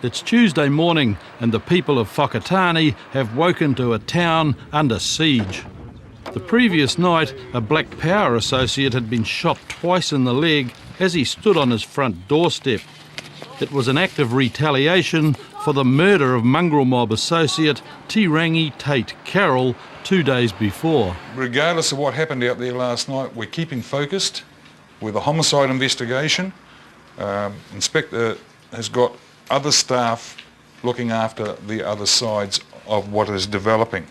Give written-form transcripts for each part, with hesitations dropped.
It's Tuesday morning and the people of Whakatane have woken to a town under siege. The previous night, a Black Power associate had been shot twice in the leg as he stood on his front doorstep. It was an act of retaliation for the murder of mongrel mob associate Tirangi Tate Carroll 2 days before. Regardless of what happened out there last night, we're keeping focused with a homicide investigation. Inspector has got other staff looking after the other sides of what is developing.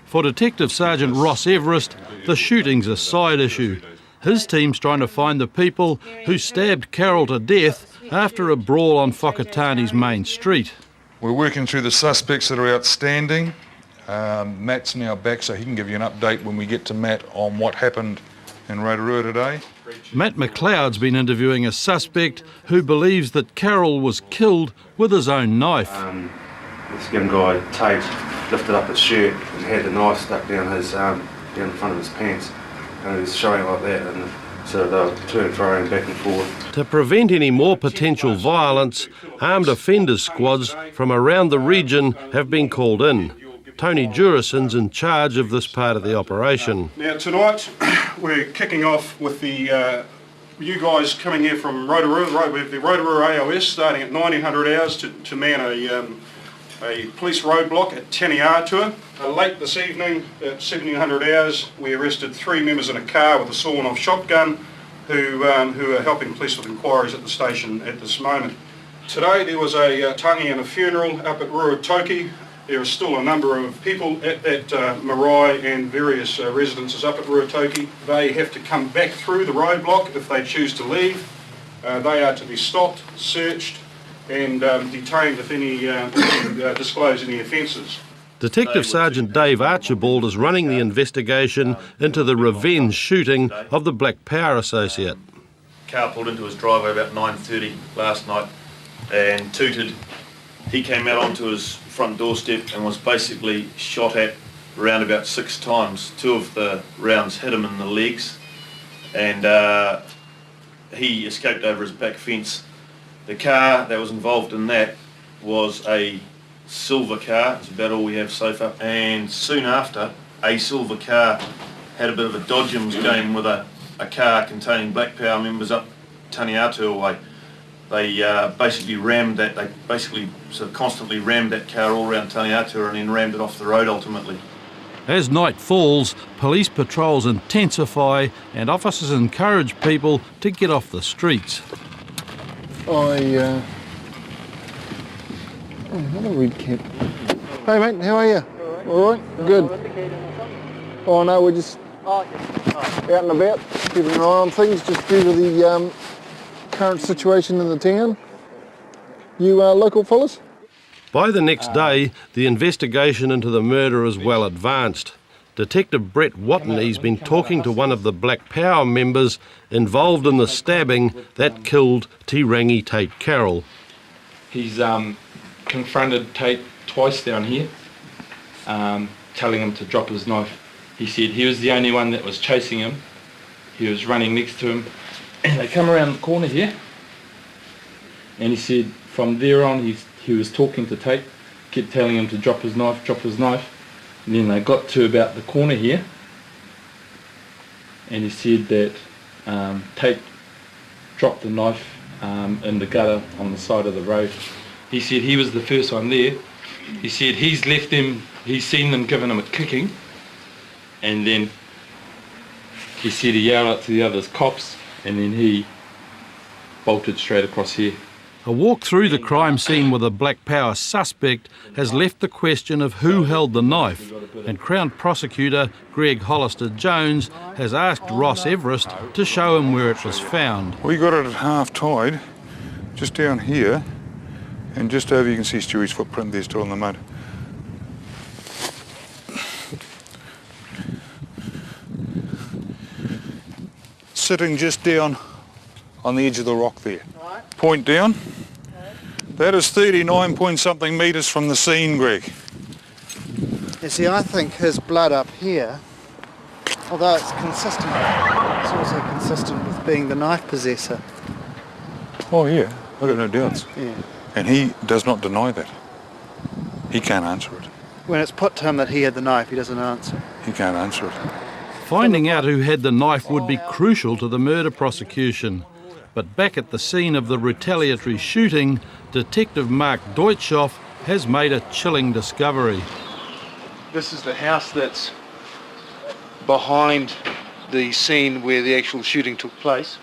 For Detective Sergeant Ross Everest, the shooting's a side issue. His team's trying to find the people who stabbed Carroll to death after a brawl on Whakatane's main street. We're working through the suspects that are outstanding. Matt's now back, so he can give you an update when we get to Matt on what happened in Rotorua today. Matt McLeod's been interviewing a suspect who believes that Carroll was killed with his own knife. This young guy, Tate, lifted up his shirt and had the knife stuck down the front of his pants, and he was showing like that, and so they were to and fro back and forth. To prevent any more potential violence, armed offenders squads from around the region have been called in. Tony Jurison's in charge of this part of the operation. Now tonight we're kicking off with the you guys coming here from Rotorua. We have the Rotorua AOS starting at 1900 hours to man a police roadblock at Taniatua. Late this evening at 1700 hours we arrested 3 members in a car with a sawn-off shotgun who are helping police with inquiries at the station at this moment. Today there was a tangi and a funeral up at Ruatoki. There are still a number of people at that marae and various residences up at Ruatoki. They have to come back through the roadblock if they choose to leave. They are to be stopped, searched and detained if any disclose any offences. Detective Sergeant Dave Archibald is running the investigation into the revenge shooting of the Black Power associate. Car pulled into his driveway about 9:30 last night and tooted. He came out onto his front doorstep and was basically shot at around about 6 times. 2 of the rounds hit him in the legs and he escaped over his back fence. The car that was involved in that was a silver car. It's about all we have so far. And soon after, a silver car had a bit of a dodgems game with a car containing Black Power members up Taniatua way. They basically rammed that. They basically sort of constantly rammed that car all around Taniatua and then rammed it off the road ultimately. As night falls, police patrols intensify and officers encourage people to get off the streets. Another red cap. Hey mate, how are you? All right, good. Oh no, we're just out and about, keeping an eye on things just due to the current situation in the town. You local fellas? By the next day, the investigation into the murder is well advanced. Detective Brett Watney's been talking to one of the Black Power members involved in the stabbing that killed Tirangi Tate Carroll. He's confronted Tate twice down here, telling him to drop his knife. He said he was the only one that was chasing him. He was running next to him. And they come around the corner here, and he said from there on he was talking to Tate, kept telling him to drop his knife, and then they got to about the corner here, and he said that Tate dropped the knife in the gutter on the side of the road. He said he was the first one there. He said he's seen them giving him a kicking, and then he said he yelled out to the others, cops, and then he bolted straight across here. A walk through the crime scene with a Black Power suspect has left the question of who held the knife, and Crown Prosecutor Greg Hollister-Jones has asked Ross Everest to show him where it was found. We got it at half tide, just down here, and just over you can see Stewie's footprint there still in the mud. Sitting just down on the edge of the rock there. Right. Point down. Right. That is 39 point something metres from the scene, Greg. You see, I think his blood up here, although it's consistent, it's also consistent with being the knife possessor. Oh yeah, I got no doubts. Yeah. And he does not deny that. He can't answer it. When it's put to him that he had the knife, he doesn't answer. He can't answer it. Finding out who had the knife would be crucial to the murder prosecution. But back at the scene of the retaliatory shooting, Detective Mark Deutschoff has made a chilling discovery. This is the house that's behind the scene where the actual shooting took place.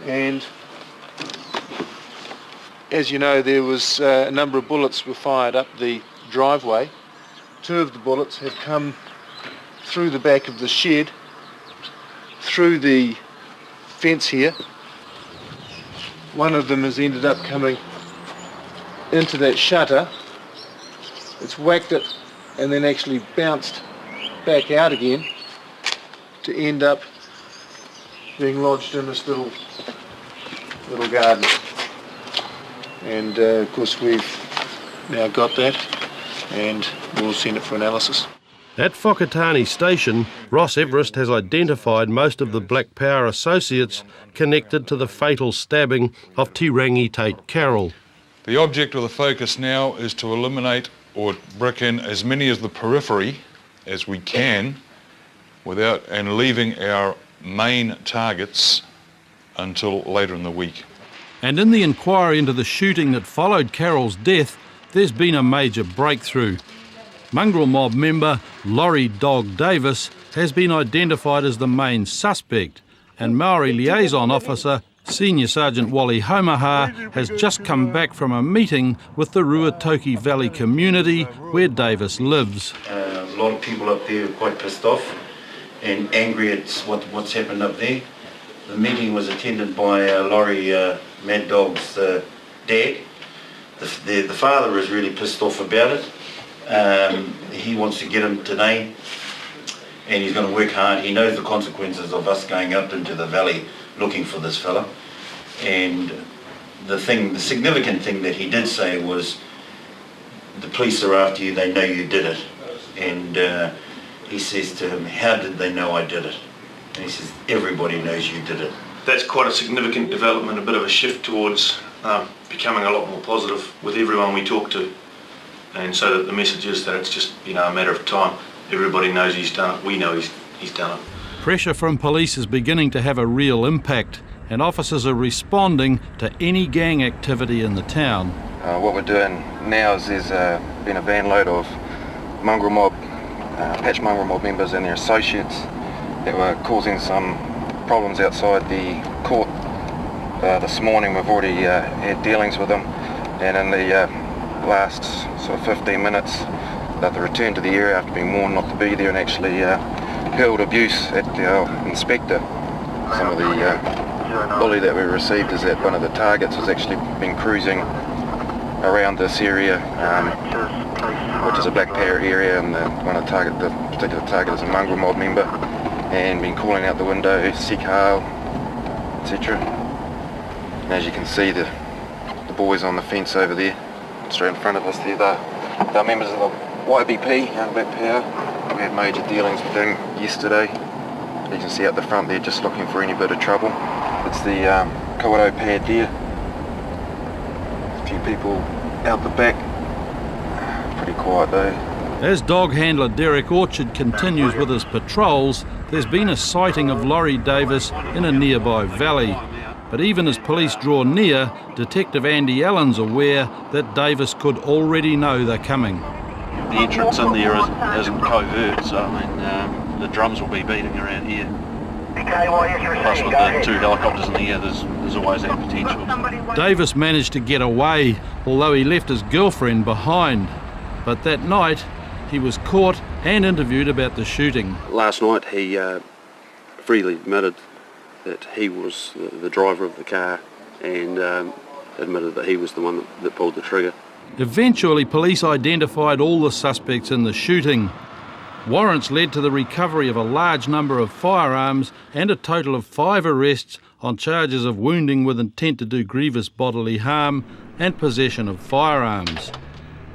And as you know, there was a number of bullets were fired up the driveway. 2 of the bullets have come through the back of the shed, through the fence here. One of them has ended up coming into that shutter. It's whacked it and then actually bounced back out again to end up being lodged in this little garden. And of course we've now got that and we'll send it for analysis. At Whakatane Station, Ross Everest has identified most of the Black Power associates connected to the fatal stabbing of Tirangi Tate Carroll. The object of the focus now is to eliminate or brick in as many of the periphery as we can and leaving our main targets until later in the week. And in the inquiry into the shooting that followed Carroll's death, there's been a major breakthrough. Mongrel mob member Laurie Dog Davis has been identified as the main suspect, and Maori liaison officer Senior Sergeant Wally Homaha has just come back from a meeting with the Ruatoki Valley community where Davis lives. A lot of people up there are quite pissed off and angry at what's happened up there. The meeting was attended by Laurie Mad Dog's dad. The father is really pissed off about it. He wants to get him today and he's going to work hard. He knows the consequences of us going up into the valley looking for this fella. And the significant thing that he did say was, the police are after you, they know you did it. And he says to him, how did they know I did it? And he says, everybody knows you did it. That's quite a significant development, a bit of a shift towards becoming a lot more positive with everyone we talk to. And so that the message is that it's just, a matter of time. Everybody knows he's done it. We know he's done it. Pressure from police is beginning to have a real impact, and officers are responding to any gang activity in the town. What we're doing now is there's been a van load of mongrel mob, patch mongrel mob members and their associates that were causing some problems outside the court. This morning we've already had dealings with them, and in the last sort of 15 minutes they returned to the area after being warned not to be there and actually hurled abuse at the inspector. Some of the bully that we received is that one of the targets has actually been cruising around this area, which is a Black Power area, and the particular target is a mongrel mob member, and been calling out the window, sick hail, etc. And as you can see, the boys on the fence over there, straight in front of us there, they're members of the YBP, Young Black Power. We had major dealings with them yesterday. You can see out the front there, just looking for any bit of trouble. It's the Kawato pad there. A few people out the back. Pretty quiet though. As dog handler Derek Orchard continues with his patrols, there's been a sighting of Laurie Davis in a nearby valley. But even as police draw near, Detective Andy Allen's aware that Davis could already know they're coming. The entrance in there isn't covert, so the drums will be beating around here. Plus with the 2 helicopters in the air, there's always that potential. Davis managed to get away, although he left his girlfriend behind. But that night, he was caught and interviewed about the shooting. Last night he freely admitted that he was the driver of the car and admitted that he was the one that pulled the trigger. Eventually, police identified all the suspects in the shooting. Warrants led to the recovery of a large number of firearms and a total of 5 arrests on charges of wounding with intent to do grievous bodily harm and possession of firearms.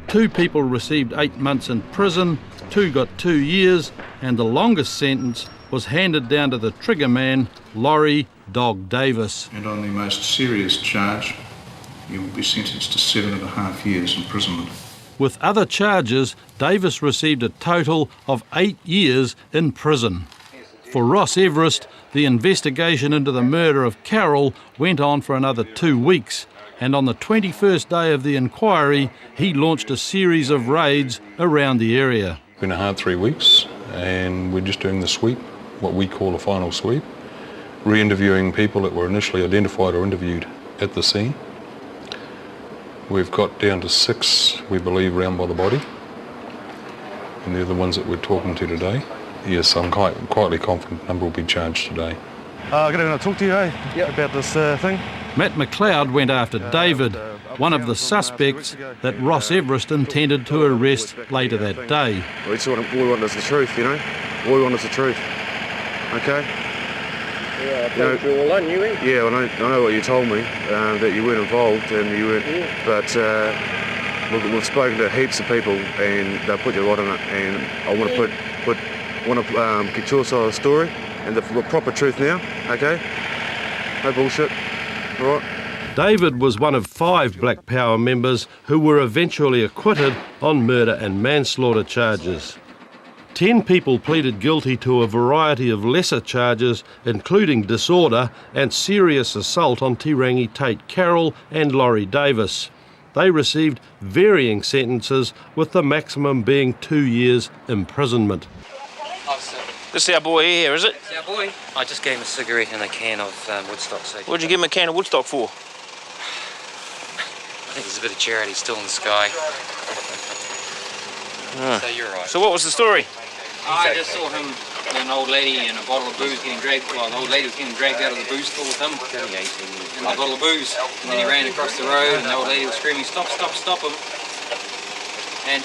2 people received 8 months in prison, 2 got 2 years, and the longest sentence was handed down to the trigger man, Laurie Dog Davis. And on the most serious charge, you will be sentenced to 7.5 years imprisonment. With other charges, Davis received a total of 8 years in prison. For Ross Everest, the investigation into the murder of Carol went on for another 2 weeks, and on the 21st day of the inquiry, he launched a series of raids around the area. It's been a hard 3 weeks, and we're just doing the sweep, what we call a final sweep, re-interviewing people that were initially identified or interviewed at the scene. We've got down to 6, we believe, round by the body, and they're the ones that we're talking to today. Yes, I'm quietly confident a number will be charged today. Good evening, I'll talk to you about this thing. Matt McLeod went after David, one of the suspects that Ross Everest intended to arrest later that day. All we want is the truth, you know? All we want is the truth. Okay? Yeah, I told you all along, you went. Yeah, I know what you told me, that you weren't involved and you weren't, but we've spoken to heaps of people and they'll put you right on it, and I want to get your side of the story and the proper truth now, okay? No bullshit, all right? David was one of 5 Black Power members who were eventually acquitted on murder and manslaughter charges. 10 people pleaded guilty to a variety of lesser charges, including disorder and serious assault on Tirangi Tate Carroll and Laurie Davis. They received varying sentences, with the maximum being 2 years imprisonment. This is our boy here, is it? It's our boy. I just gave him a cigarette and a can of Woodstock. So What'd you give him a can of Woodstock for? I think there's a bit of charity still in the sky. So you're right. So what was the story? I just saw him and an old lady and a bottle of booze getting dragged. Well, the old lady was getting dragged out of the booze store with him and a bottle of booze. And then he ran across the road and the old lady was screaming, "Stop, stop, stop him!" And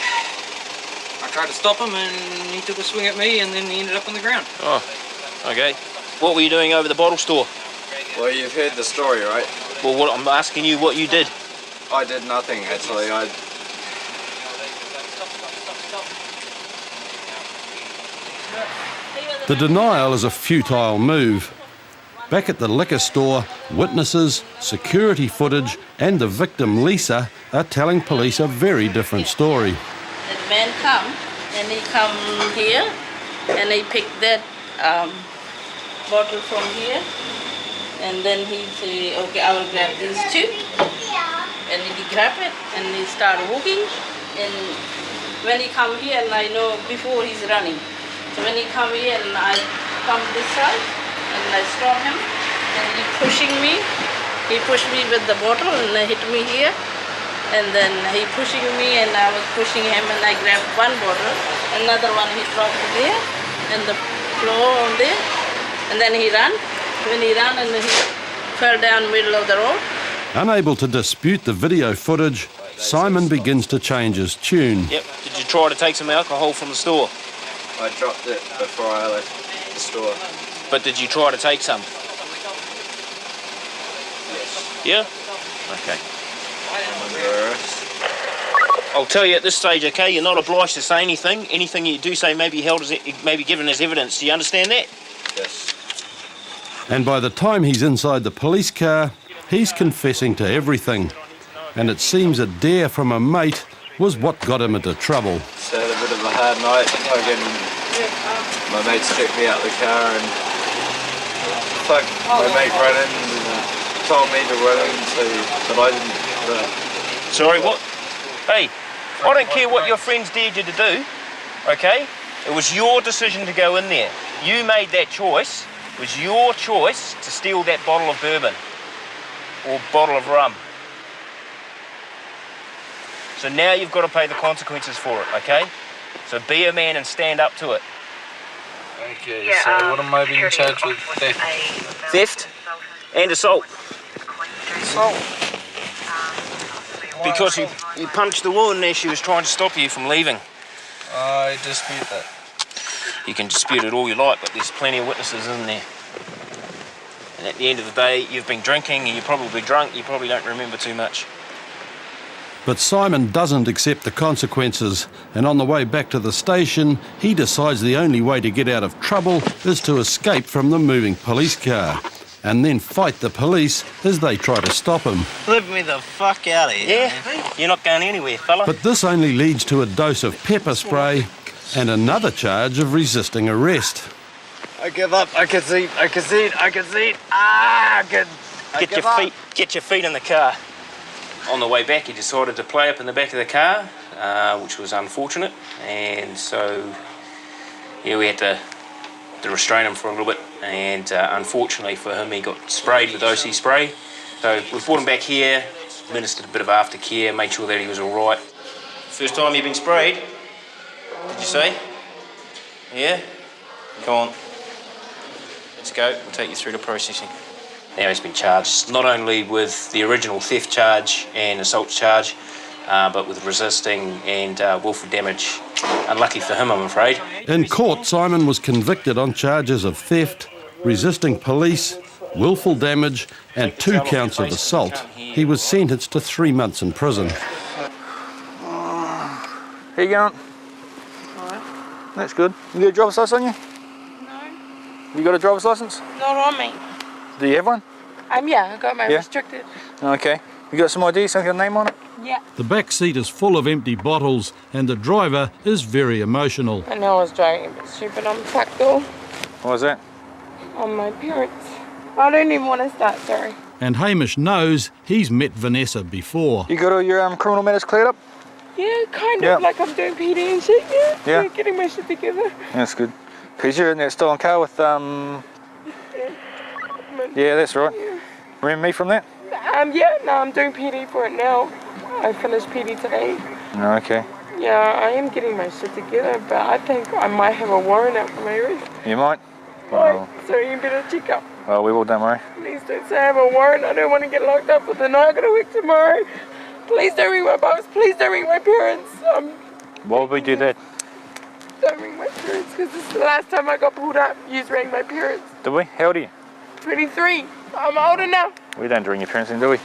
I tried to stop him and he took a swing at me and then he ended up on the ground. Oh, okay. What were you doing over the bottle store? Well, you've heard the story, right? Well, I'm asking you what you did. I did nothing, actually. The denial is a futile move. Back at the liquor store, witnesses, security footage and the victim Lisa are telling police a very different story. That man come and he come here and he picked that bottle from here and then he say, okay, I will grab these 2, and he grab it and he start walking, and when he come here and I know before he's running. So when he come here and I come this side and I stop him and he pushing me. He pushed me with the bottle and hit me here. And then he pushing me and I was pushing him and I grabbed one bottle. Another one he dropped there and the floor on there. And then he ran. When he ran and he fell down middle of the road. Unable to dispute the video footage, Simon begins to change his tune. Yep. Did you try to take some alcohol from the store? I dropped it before I left the store. But did you try to take some? Yes. Yeah? Okay. I'll tell you at this stage, okay, you're not obliged to say anything. Anything you do say may be given as evidence. Do you understand that? Yes. And by the time he's inside the police car, he's confessing to everything. And it seems a dare from a mate was what got him into trouble. So had a bit of a hard night. My mates took me out the car and my mate ran in and told me to run in, but I didn't. Sorry, what? Hey, I don't care what your friends dared you to do, okay? It was your decision to go in there. You made that choice. It was your choice to steal that bottle of bourbon or bottle of rum. So now you've got to pay the consequences for it, okay? So be a man and stand up to it. Okay, so what am I being charged with? Theft? Theft and assault. Assault? Because you punched the woman there, she was trying to stop you from leaving. I dispute that. You can dispute it all you like, but there's plenty of witnesses in there. And at the end of the day, you've been drinking and you're probably drunk, you probably don't remember too much. But Simon doesn't accept the consequences, and on the way back to the station, he decides the only way to get out of trouble is to escape from the moving police car. and then fight the police as they try to stop him. Let me the fuck out of here. Yeah, you're not going anywhere, fella. But this only leads to a dose of pepper spray and another charge of resisting arrest. I give up. I concede. I concede. I concede. Ah, Get your feet in the car. On the way back, he decided to play up in the back of the car, which was unfortunate, and so yeah, we had to restrain him for a little bit, and unfortunately for him, he got sprayed with OC spray. So we brought him back here, administered a bit of aftercare, made sure that he was all right. First time you've been sprayed, did you say? Yeah? Come on. Let's go. We'll take you through to processing. Now he's been charged not only with the original theft charge and assault charge, but with resisting and willful damage. Unlucky for him, I'm afraid. In court, Simon was convicted on charges of theft, resisting police, willful damage and 2 counts of assault. He was sentenced to 3 months in prison. How you going? Alright. That's good. You got a driver's license on you? No. You got a driver's license? Not on me. Do you have one? Yeah, I got my Yeah? restricted. Okay. You got some ID, something with a name on it? Yeah. The back seat is full of empty bottles and the driver is very emotional. I know I was driving a bit stupid. I'm fucked though. What was that? On my parents. I don't even want to start, sorry. And Hamish knows he's met Vanessa before. You got all your criminal matters cleared up? Yeah, kind of like I'm doing PD and shit, yeah. Yeah. Getting my shit together. That's good. Because you're in that stolen car with, yeah, that's right. Yeah. Remember me from that? Yeah, no, I'm doing PD for it now. I finished PD today. No, okay. Yeah, I am getting my shit together, but I think I might have a warrant out for my arrest. You might? Right, so you better check up. Well, we will, don't worry. Please don't say I have a warrant. I don't want to get locked up with the night. I got to work tomorrow. Please don't ring my boss. Please don't ring my parents. Why would we do that? Don't ring my parents because this is the last time I got pulled up. You just rang my parents. Did we? How old are you? 23. I'm old enough. We don't ring your parents in, do we?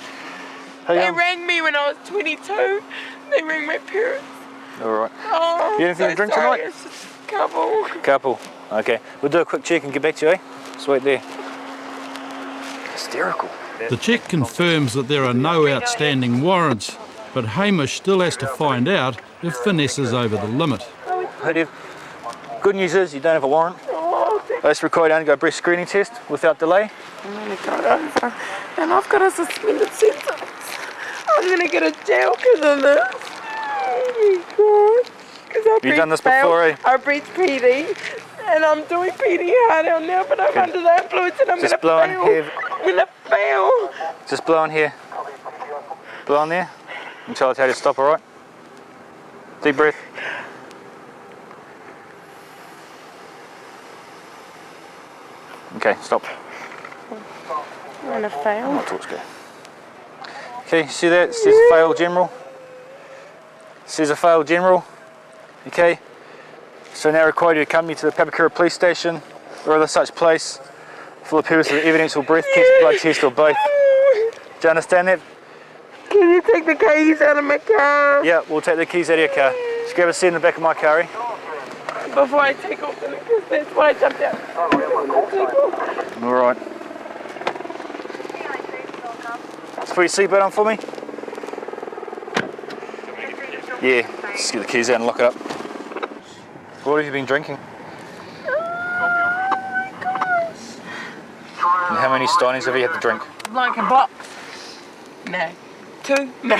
Hey, They rang me when I was 22. They rang my parents. All right. Oh, You anything to drink sorry. tonight? It's just a couple. Couple. Okay. We'll do a quick check and get back to you, eh? Sweet there. Hysterical. The check confirms that there are no outstanding warrants, but Hamish still has to find out if Vanessa's over the limit. Good news is you don't have a warrant. Let's require you to undergo a breath screening test without delay. I'm going to go over and I've got a suspended sentence. I'm going to get a jail because of this. Oh my God. You've done this before, eh? I breached PD and I'm doing PD hard out now, but I'm under the influence and I'm going to fail. I'm going to fail. Just blow in here. Blow in there until I tell you to stop, alright? Deep breath. Okay, stop. I'm going to fail. Oh, torch go. Okay, see that? It says fail general. It says a fail general. Okay. So now require you to accompany to the Papakura police station or other such place for the purpose of the evidence or breath test, blood test or both. Do you understand that? Can you take the keys out of my car? Yeah, we'll take the keys out of your car. Just grab a seat in the back of my car, eh? Before I take off, because that's why I jumped out. Alright. Let's put your seatbelt on for me. Yeah, just get the keys out and lock it up. What have you been drinking? And how many Steinies have you had to drink? Like a box. No. 2? No.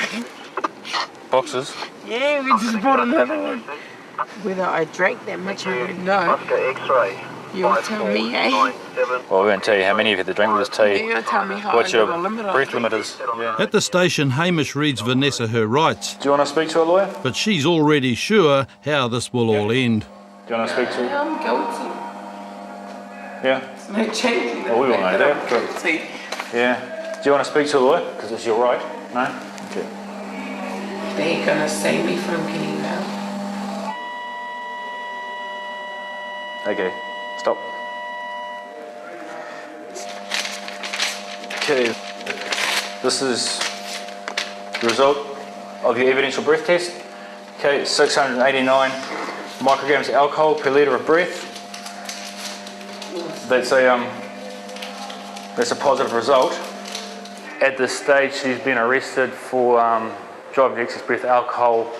Boxes? Yeah, we just bought another one. Whether I drank that much, I don't know. You'll tell me, eh? Well, we won't tell you how many you've had to drink, we'll just tell you You'll tell me how what your I got a limit on breath it. limit is. Yeah. At the station, Hamish reads Vanessa her rights. Do you want to speak to a lawyer? But she's already sure how this will all end. Do you want to speak to I'm guilty. Yeah? There's no changing Well, we all know that. But guilty. yeah. Do you want to speak to a lawyer? Because it's your right. No? Okay. They're gonna save me from getting out. Okay. Stop. Okay. This is the result of your evidential breath test. Okay, 689 micrograms of alcohol per litre of breath. That's a That's a positive result. At this stage, she's been arrested for driving to excess breath alcohol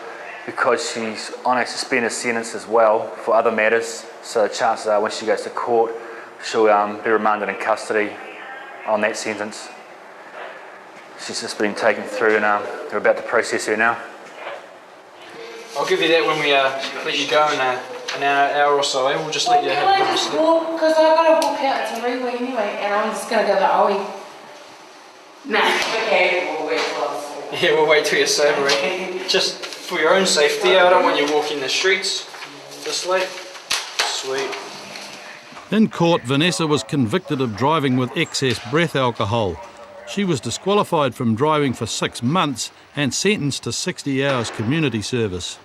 because she's on a suspended sentence as well for other matters. So the chances are when she goes to court, she'll be remanded in custody on that sentence. She's just been taken through and they're about to process her now. I'll give you that when we let you go in an hour or so. We'll just let you have a Can I just walk? Because I've got to walk out to Rewe anyway, and I'm just going to go to Owie. Nah. Okay, we'll wait till I'm sober. Yeah, we'll wait till you're sober. Just for your own safety, I don't want you walking the streets this late. Sweet. In court, Vanessa was convicted of driving with excess breath alcohol. She was disqualified from driving for 6 months and sentenced to 60 hours community service.